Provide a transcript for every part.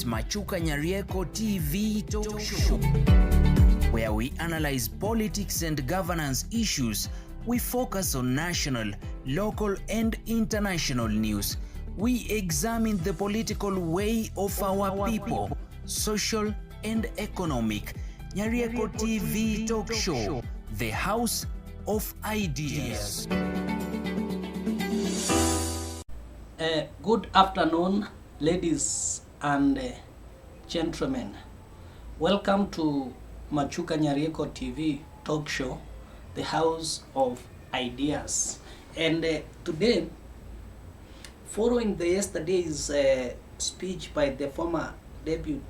is Machukanyarieko TV Talk Show, where we analyze politics and governance issues. We focus on national, local, and international news. We examine the political way of our people, social and economic. Nyarieko TV Talk Show, the house of ideas. Good afternoon, ladies and gentlemen. Welcome to Machukanyarieko TV Talk Show, the house of ideas. And today, following the yesterday's speech by the former deputy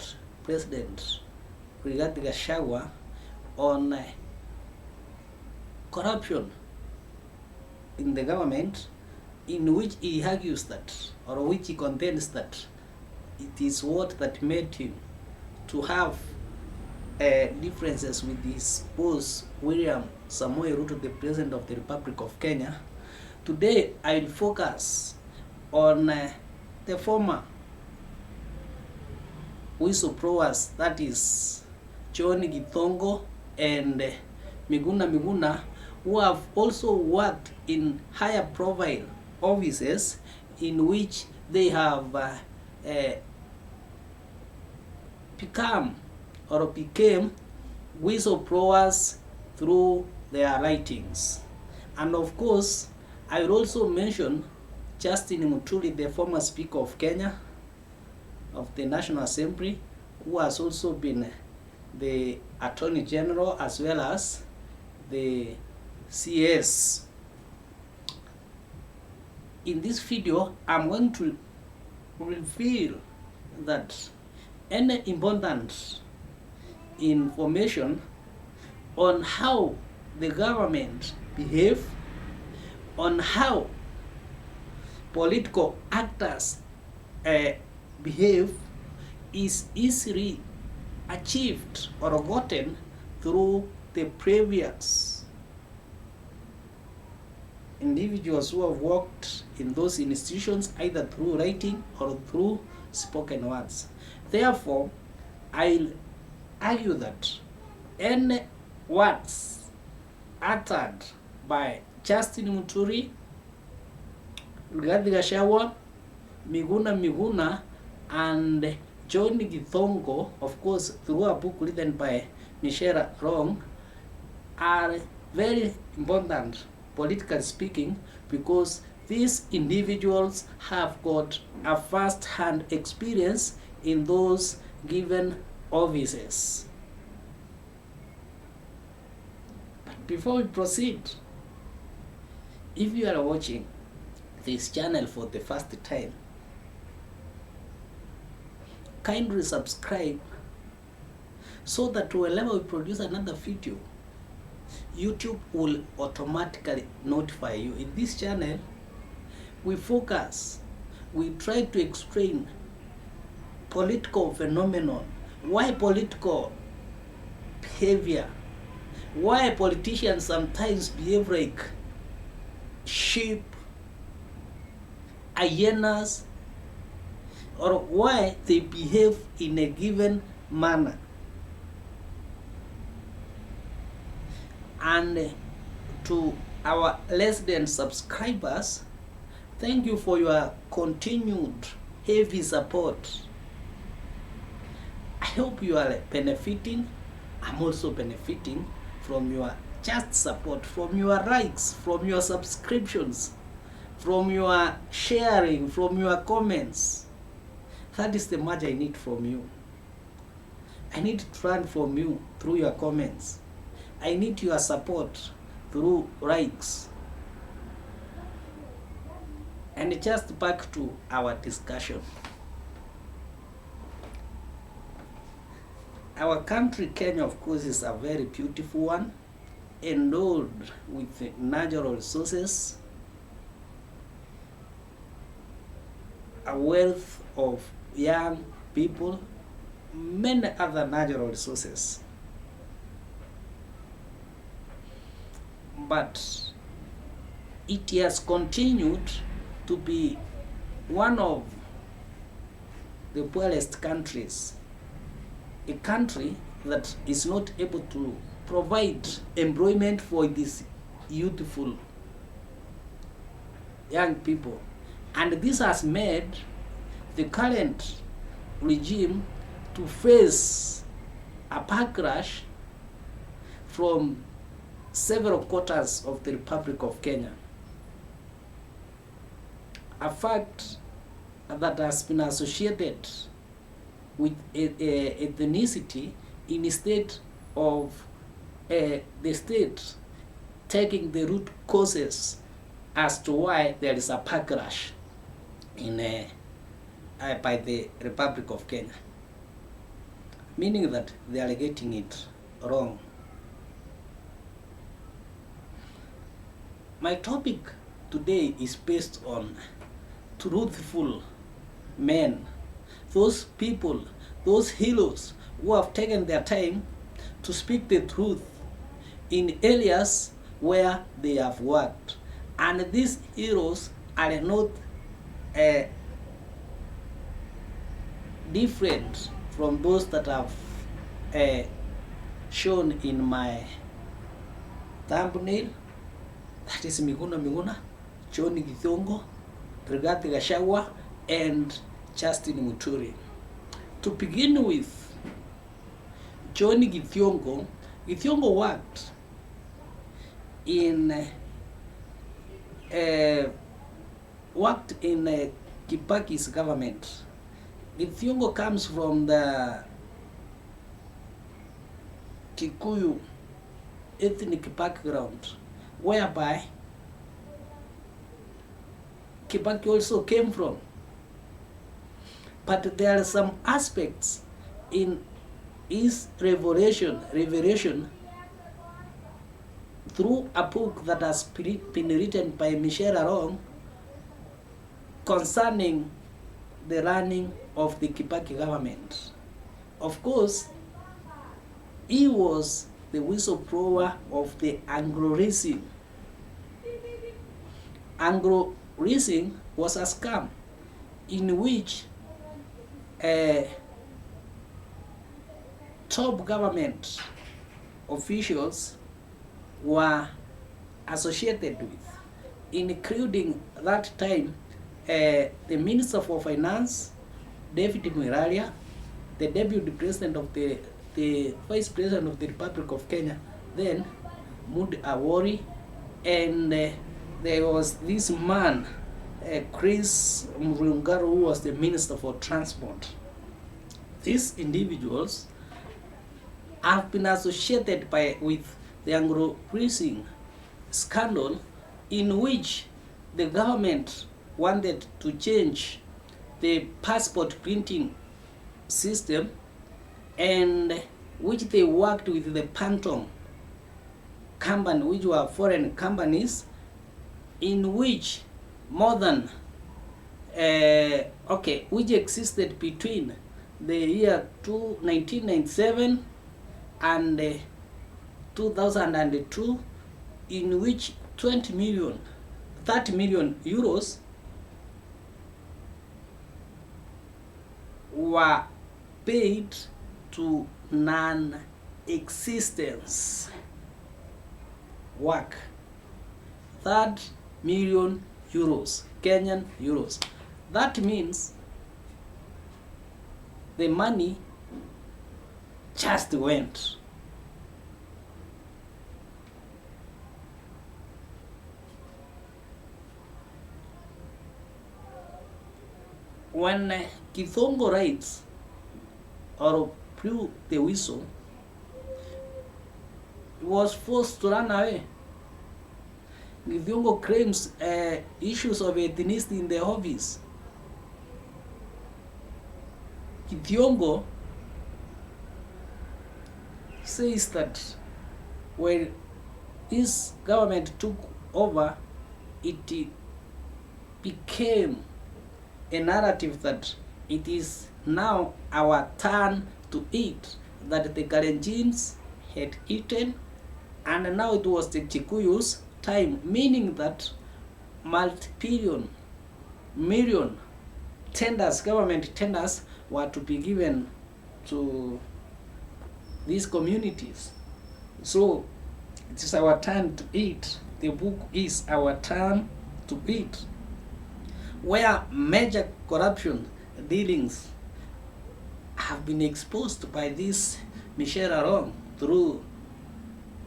president Gachagua on corruption in the government, in which he argues that, or which he contends that it is what that made him to have differences with his boss William Samoei Ruto, the President of the Republic of Kenya. Today I will focus on the former whistleblowers, that is Githongo and Miguna, who have also worked in higher profile offices in which they have became whistleblowers through their writings. And of course, I will also mention Mutruri, the former Speaker of Kenya, of the National Assembly, who has also been the Attorney General as well as the CS. In this video, I'm going to reveal that any important information on how the government behave, on how political actors behave, is easily achieved or gotten through the previous individuals who have worked in those institutions, either through writing or through spoken words. Therefore, I'll argue that any words uttered by Mutruri, Gachagua, Miguna, and Githongo, of course through a book written by Michelle Wrong, are very important, politically speaking, because these individuals have got a first-hand experience in those given offices. But before we proceed, if you are watching this channel for the first time, kindly subscribe so that whenever we produce another video, YouTube will automatically notify you. In this channel, we try to explain political phenomenon, why political behavior, why politicians sometimes behave like sheep, hyenas, or why they behave in a given manner. And to our resident subscribers, thank you for your continued heavy support. I hope you are benefiting. I'm also benefiting from your just support, from your likes, from your subscriptions, from your sharing, from your comments. That is the much I need from you. I need to learn from you through your comments. I need your support through likes. And just back to our discussion. Our country, Kenya, of course, is a very beautiful one, endowed with natural resources, a wealth of young people, many other natural resources. But it has continued to be one of the poorest countries, a country that is not able to provide employment for these youthful young people. And this has made the current regime to face a backlash from several quarters of the Republic of Kenya. A fact that has been associated with ethnicity instead of the state taking the root causes as to why there is a backlash in by the Republic of Kenya, meaning that they are getting it wrong. My topic today is based on truthful men, those people, those heroes who have taken their time to speak the truth in areas where they have worked. And these heroes are not different from those that have shown in my thumbnail. That is Miguna, John Githongo, Gachagua, and Justin Mutruri. To begin with, John Githongo worked in Kibaki's government. Githongo comes from the Kikuyu ethnic background, whereby Kibaki also came from. But there are some aspects in his revelation through a book that has been written by Michelle Arong concerning the running of the Kibaki government. Of course, he was the whistleblower of the Anglo-Rising. Anglo-Rising was a scam in which top government officials were associated with, including that time the Minister for Finance, David Mwiraria, the Deputy President of the Vice President of the Republic of Kenya, then Mudi Awori, and there was this man, Chris Murungaru, who was the Minister for Transport. These individuals have been associated with the Anglo-Rising scandal, in which the government wanted to change the passport printing system, and which they worked with the Pantong company, which were foreign companies, in which more than which existed between the year 1997 and 2002, in which 30 million euros were paid to non-existence work. 30 million euros, Kenyan euros. That means the money just went. When Githongo writes or blew the whistle, he was forced to run away. Githongo claims issues of ethnicity in the office. Githongo says that when his government took over, it became a narrative that it is now our turn to eat, that the Kalenjins had eaten, and now it was the Kikuyus' time, meaning that million tenders, government tenders, were to be given to these communities. So it is our turn to eat. The book is our turn to eat, where major corruption dealings have been exposed by this Michelle Arong through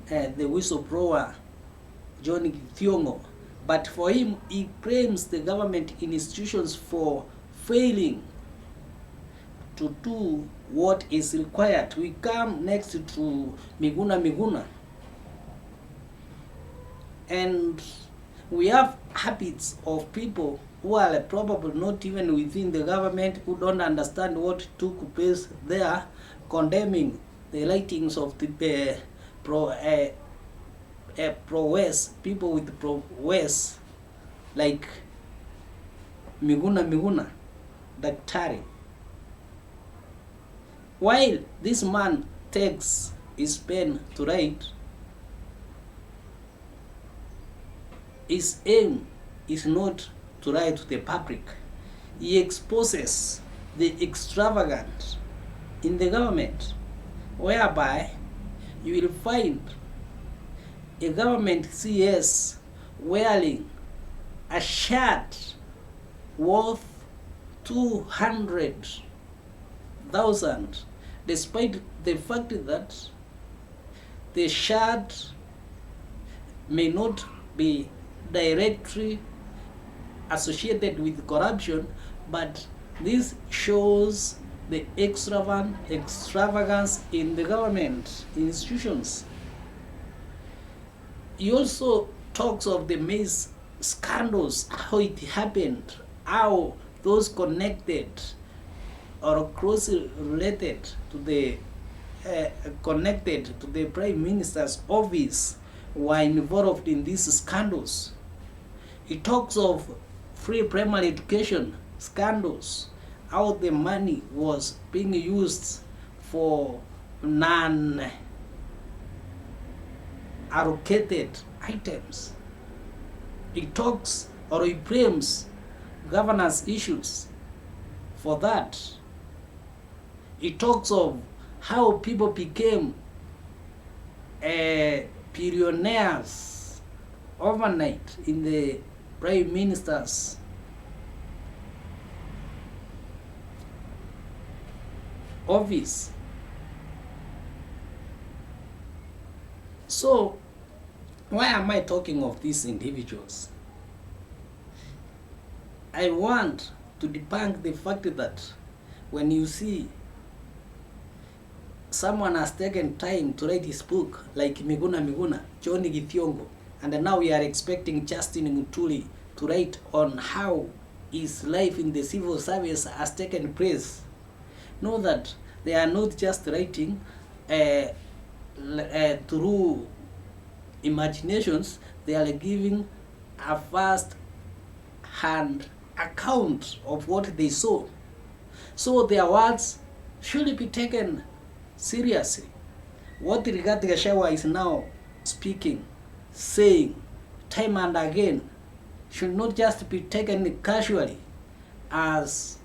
the whistleblower John Githongo. But for him, he blames the government institutions for failing to do what is required. We come next to Miguna. And we have habits of people who are probably not even within the government, who don't understand what took place there, condemning the writings of the pro-West, people with pro-West, like Miguna, Daktari. While this man takes his pen to write, his aim is not to write to the public. He exposes the extravagance in the government, whereby you will find a government CS wearing a shirt worth 200,000, despite the fact that the shirt may not be directly associated with corruption, but this shows the extravagance in the government institutions. He also talks of the maize scandals, how it happened, how those connected or closely related to the connected to the Prime Minister's office were involved in these scandals. He talks of free primary education scandals, how the money was being used for non-allocated items. He talks or he blames governance issues for that. He talks of how people became billionaires overnight in the Prime Minister's office. So, why am I talking of these individuals? I want to debunk the fact that when you see someone has taken time to write his book, like Miguna, John Githongo, and now we are expecting Justin Mutruri to write on how his life in the civil service has taken place. Know that they are not just writing through imaginations, they are giving a first-hand account of what they saw. So their words should be taken seriously. What Rigathi Gachagua is now speaking, saying time and again, should not just be taken casually as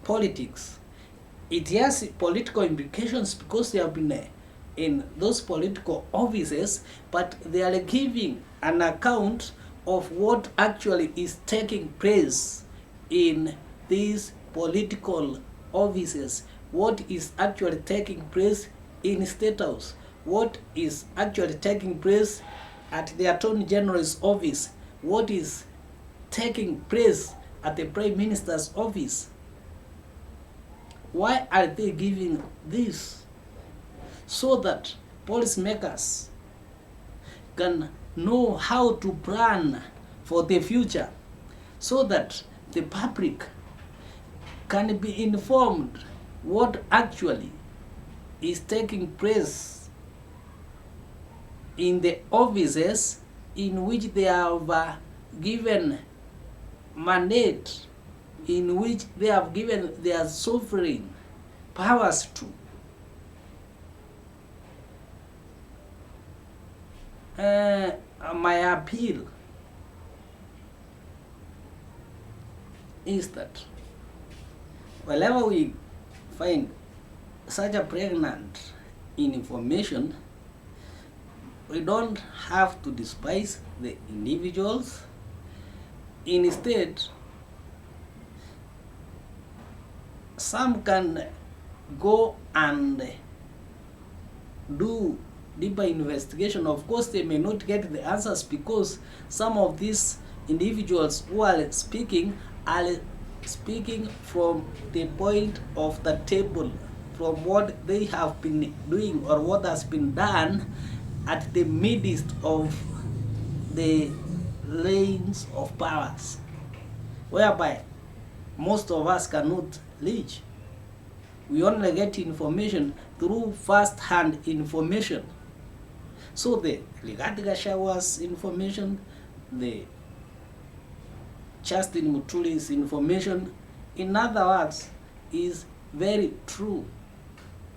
politics. It has political implications because they have been in those political offices, but they are giving an account of what actually is taking place in these political offices, what is actually taking place in State House, what is actually taking place at the Attorney General's office, what is taking place at the Prime Minister's office. Why are they giving this? So that policymakers can know how to plan for the future, so that the public can be informed what actually is taking place in the offices in which they have given mandate, in which they have given their sovereign powers to. My appeal is that whenever we find such a pregnant information, we don't have to despise the individuals. Instead, some can go and do deeper investigation. Of course, they may not get the answers because some of these individuals who are speaking from the point of the table, from what they have been doing or what has been done at the midst of the lanes of powers, whereby most of us cannot reach. We only get information through first-hand information. So the Gachagua's information, the Justin Mutruri's information, in other words, is very true.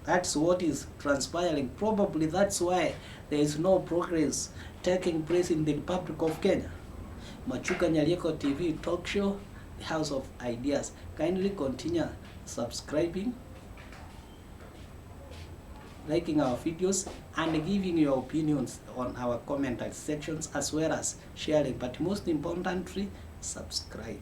That's what is transpiring. Probably that's why there is no progress taking place in the Republic of Kenya. Machukanyarieko TV talk show, the House of Ideas. Kindly continue subscribing, liking our videos, and giving your opinions on our comment sections, as well as sharing. But most importantly, subscribe.